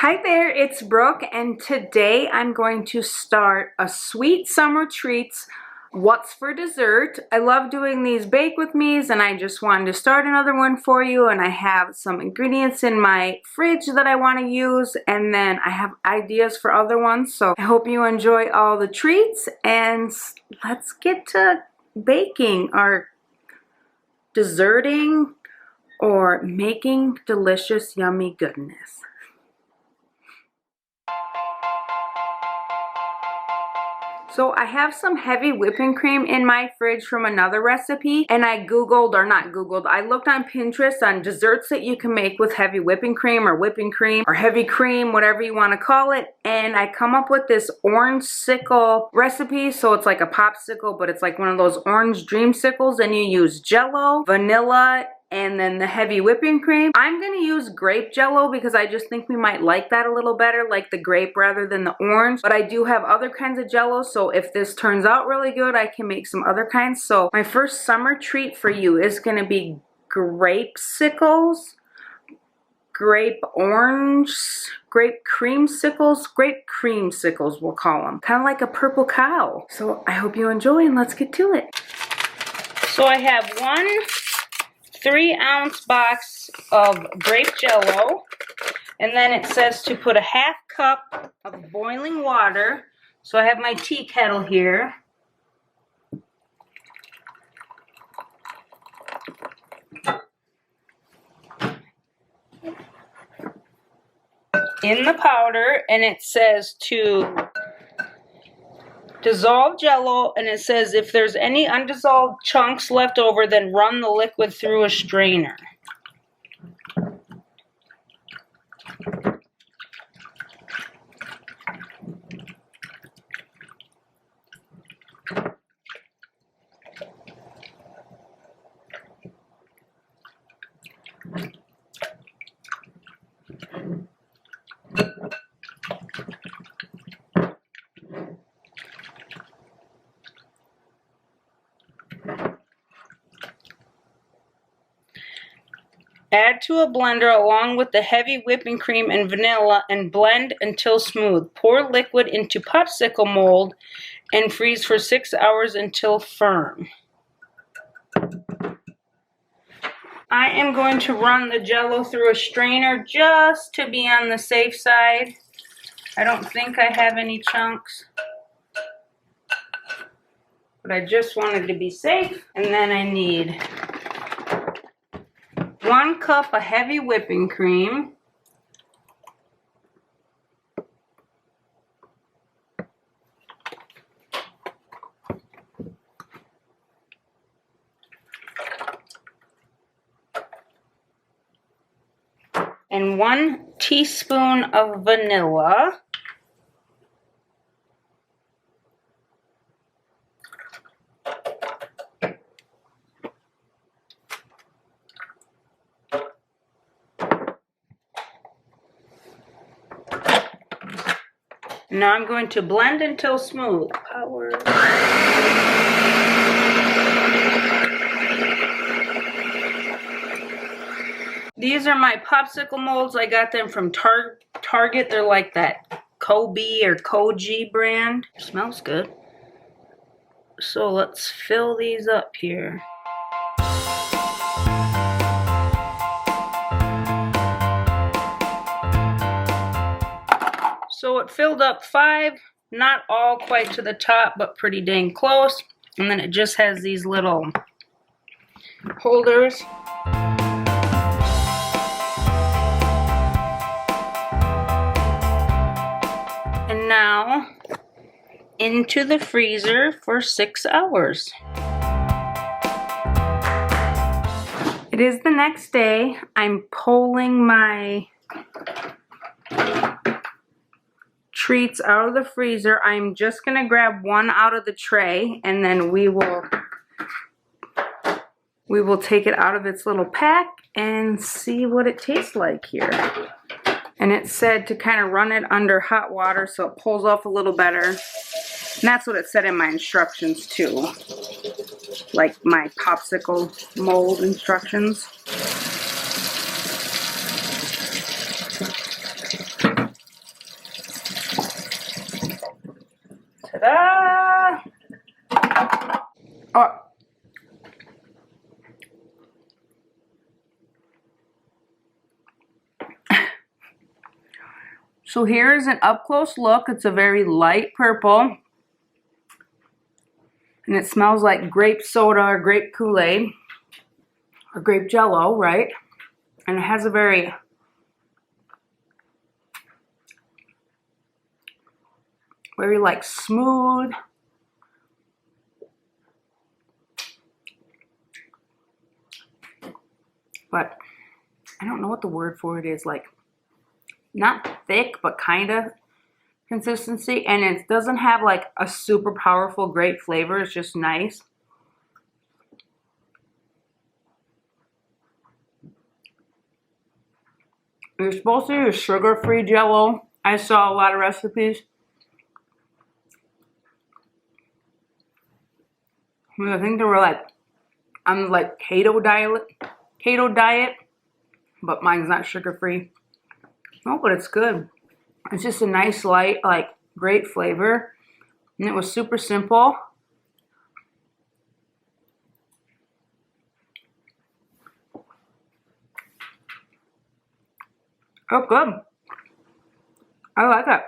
Hi there, it's Brooke, and today I'm going to start a sweet summer treats what's for dessert. I love doing these bake with me's, and I just wanted to start another one for you, and I have some ingredients in my fridge that I want to use, and then I have ideas for other ones. So I hope you enjoy all the treats, and let's get to baking or desserting or making delicious yummy goodness. So I have some heavy whipping cream in my fridge from another recipe, and I looked on Pinterest on desserts that you can make with heavy whipping cream or heavy cream, whatever you want to call it, and I come up with this orange sickle recipe. So it's like a popsicle, but it's like one of those orange dreamsicles, and you use Jello, vanilla, and then the heavy whipping cream. I'm gonna use grape Jello because I just think we might like that a little better, like the grape rather than the orange. But I do have other kinds of Jello, so if this turns out really good, I can make some other kinds. So my first summer treat for you is gonna be grapesicles, grape creamsicles we'll call them. Kind of like a purple cow. So I hope you enjoy, and let's get to it. So I have one 3-ounce box of grape Jello, and then it says to put a 1/2 cup of boiling water. So I have my tea kettle here. In the powder, and it says to dissolve Jello, and it says if there's any undissolved chunks left over, then run the liquid through a strainer. Add to a blender along with the heavy whipping cream and vanilla and blend until smooth. Pour liquid into popsicle mold and freeze for 6 hours until firm. I am going to run the Jello through a strainer just to be on the safe side. I don't think I have any chunks, but I just wanted to be safe. And then I need 1 cup of heavy whipping cream, and 1 teaspoon of vanilla. Now I'm going to blend until smooth. These are my popsicle molds. I got them from Target. They're like that Kobe or Koji brand. Smells good. So let's fill these up here. So it filled up 5, not all quite to the top, but pretty dang close. And then it just has these little holders. And now into the freezer for 6 hours. It is the next day. I'm pulling my treats out of the freezer. I'm just gonna grab one out of the tray, and then we will take it out of its little pack and see what it tastes like here. And it said to kind of run it under hot water so it pulls off a little better. And that's what it said in my instructions too, like my popsicle mold instructions. So here's an up close look. It's a very light purple. And it smells like grape soda or grape Kool-Aid. Or grape Jello, right? And it has a very like smooth, but I don't know what the word for it is, like not thick but kind of consistency, and it doesn't have like a super powerful grape flavor. It's just nice. You're supposed to use sugar-free Jello. I saw a lot of recipes. I think they were like on like keto diet, but mine's not sugar-free. Oh, but it's good. It's just a nice light, like great flavor, and it was super simple. Oh, good. I like it.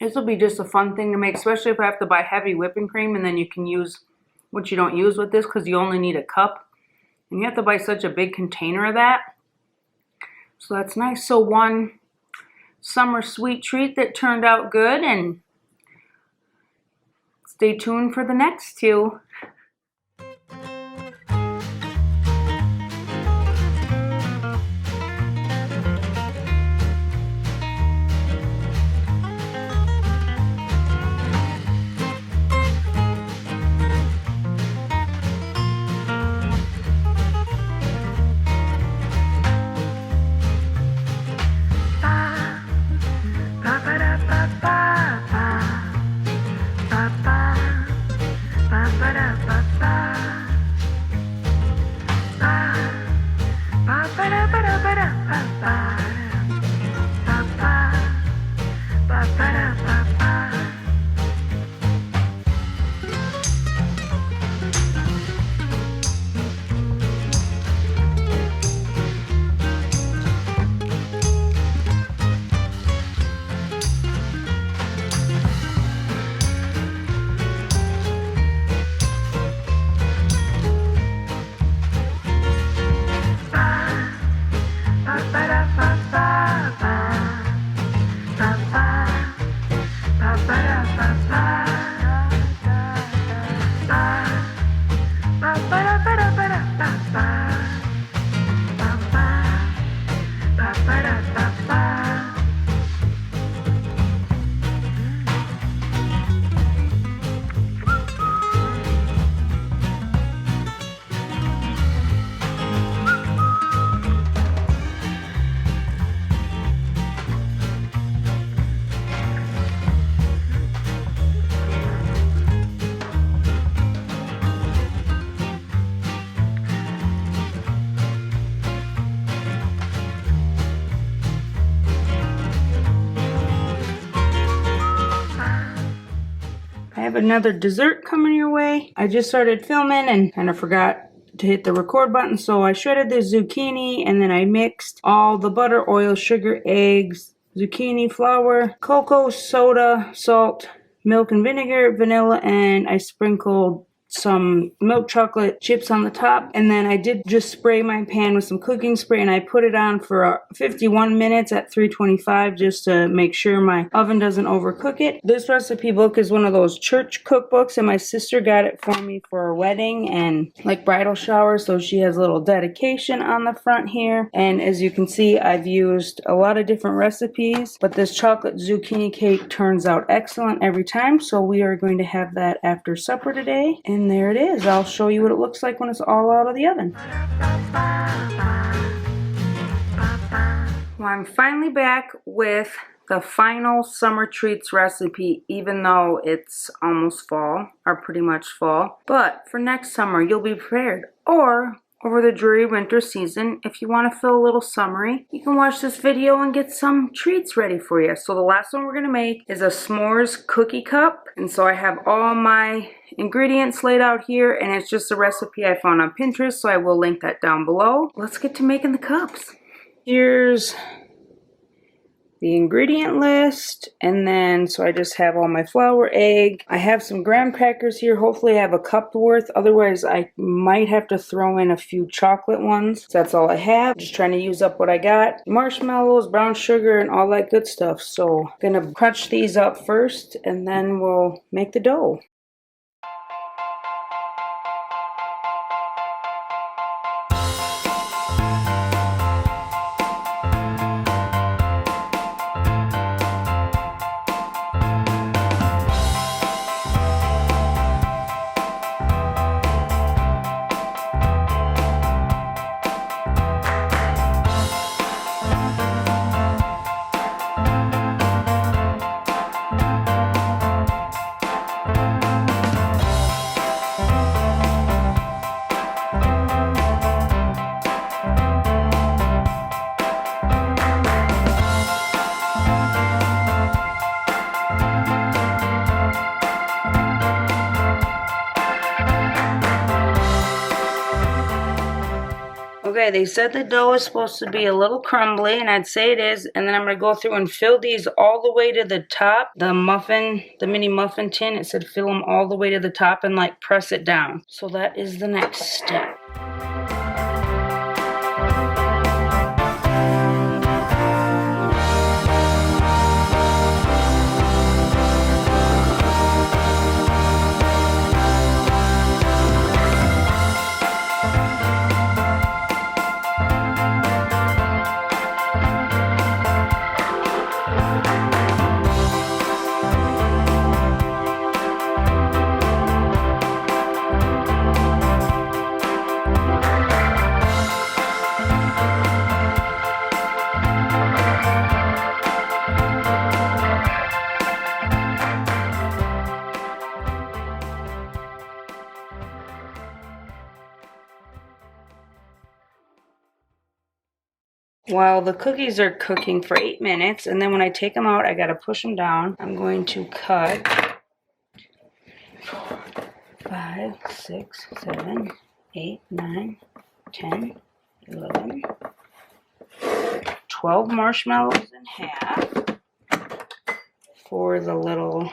This will be just a fun thing to make, especially if I have to buy heavy whipping cream, and then you can use what you don't use with this because you only need a cup. And you have to buy such a big container of that. So that's nice. So one summer sweet treat that turned out good, and stay tuned for the next two. I have another dessert coming your way. I just started filming and kind of forgot to hit the record button, so I shredded the zucchini and then I mixed all the butter, oil, sugar, eggs, zucchini, flour, cocoa, soda, salt, milk and vinegar, vanilla, and I sprinkled some milk chocolate chips on the top, and then I did just spray my pan with some cooking spray, and I put it on for 51 minutes at 325 just to make sure my oven doesn't overcook it. This recipe book is one of those church cookbooks, and my sister got it for me for a wedding and like bridal shower, so she has a little dedication on the front here. And as you can see, I've used a lot of different recipes, but this chocolate zucchini cake turns out excellent every time, so we are going to have that after supper today. And there it is. I'll show you what it looks like when it's all out of the oven. Well, I'm finally back with the final summer treats recipe, even though it's almost fall, or pretty much fall. But for next summer, you'll be prepared. Or over the dreary winter season. If you want to feel a little summery, you can watch this video and get some treats ready for you. So the last one we're going to make is a s'mores cookie cup. And so I have all my ingredients laid out here, and it's just a recipe I found on Pinterest, so I will link that down below. Let's get to making the cups. Here's the ingredient list, and then so I just have all my flour, egg. I have some graham crackers here. Hopefully I have a cup worth. Otherwise I might have to throw in a few chocolate ones. So that's all I have. Just trying to use up what I got. Marshmallows, brown sugar, and all that good stuff. So I'm gonna crunch these up first, and then we'll make the dough. Okay, they said the dough is supposed to be a little crumbly, and I'd say it is. And then I'm going to go through and fill these all the way to the top. The mini muffin tin, it said fill them all the way to the top and like press it down. So that is the next step. While the cookies are cooking for 8 minutes, and then when I take them out, I gotta push them down. I'm going to cut 5, 6, 7, 8, 9, 10, 11, 12 marshmallows in half for the little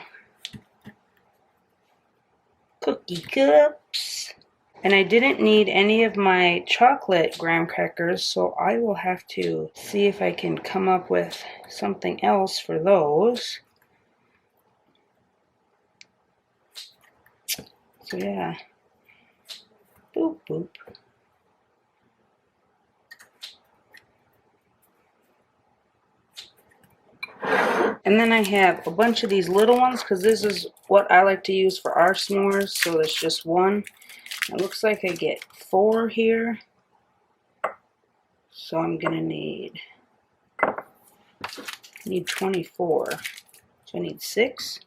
cookie cups. And I didn't need any of my chocolate graham crackers, so I will have to see if I can come up with something else for those. So yeah, boop boop. And then I have a bunch of these little ones, because this is what I like to use for our s'mores, so it's just one. It looks like I get 4 here, so I'm gonna need 24. So I need 6,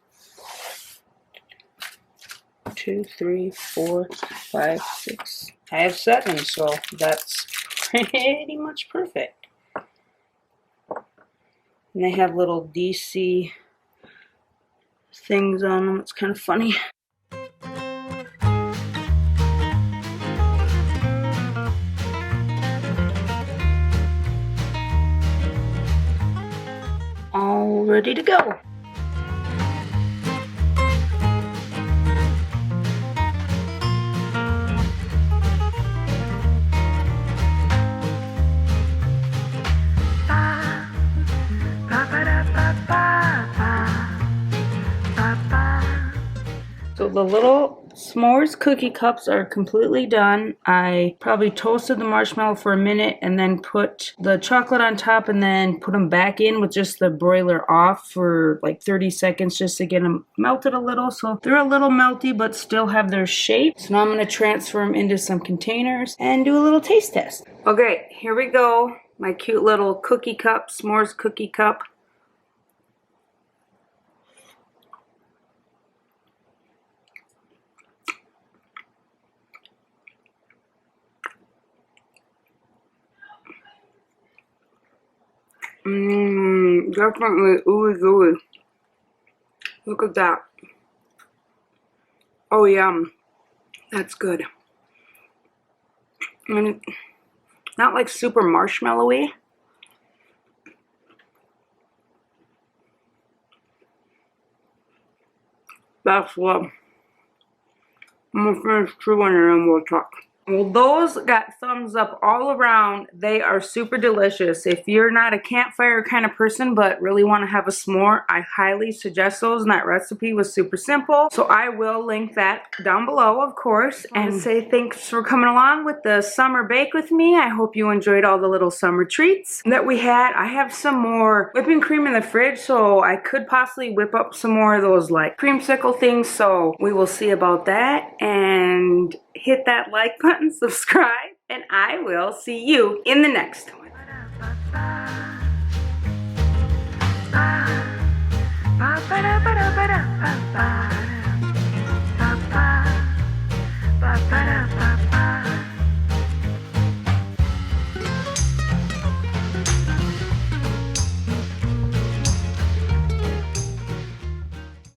2, 3, 4, 5, 6. I have 7, so that's pretty much perfect. And they have little DC things on them. It's kind of funny. All ready to go. So the little s'mores cookie cups are completely done. I probably toasted the marshmallow for a minute and then put the chocolate on top and then put them back in with just the broiler off for like 30 seconds just to get them melted a little. So they're a little melty but still have their shape. So now I'm going to transfer them into some containers and do a little taste test. Okay, here we go. My cute little cookie cup, s'mores cookie cup. Definitely ooey gooey. Look at that. Oh, yum. That's good. And not like super marshmallowy. That's love. I'm gonna finish chewing and then we'll talk. Well, those got thumbs up all around. They are super delicious. If you're not a campfire kind of person but really want to have a s'more, I highly suggest those. And that recipe was super simple. So I will link that down below, of course. And say thanks for coming along with the summer bake with me. I hope you enjoyed all the little summer treats that we had. I have some more whipping cream in the fridge, so I could possibly whip up some more of those like creamsicle things. So we will see about that. And hit that like button, subscribe, and I will see you in the next one.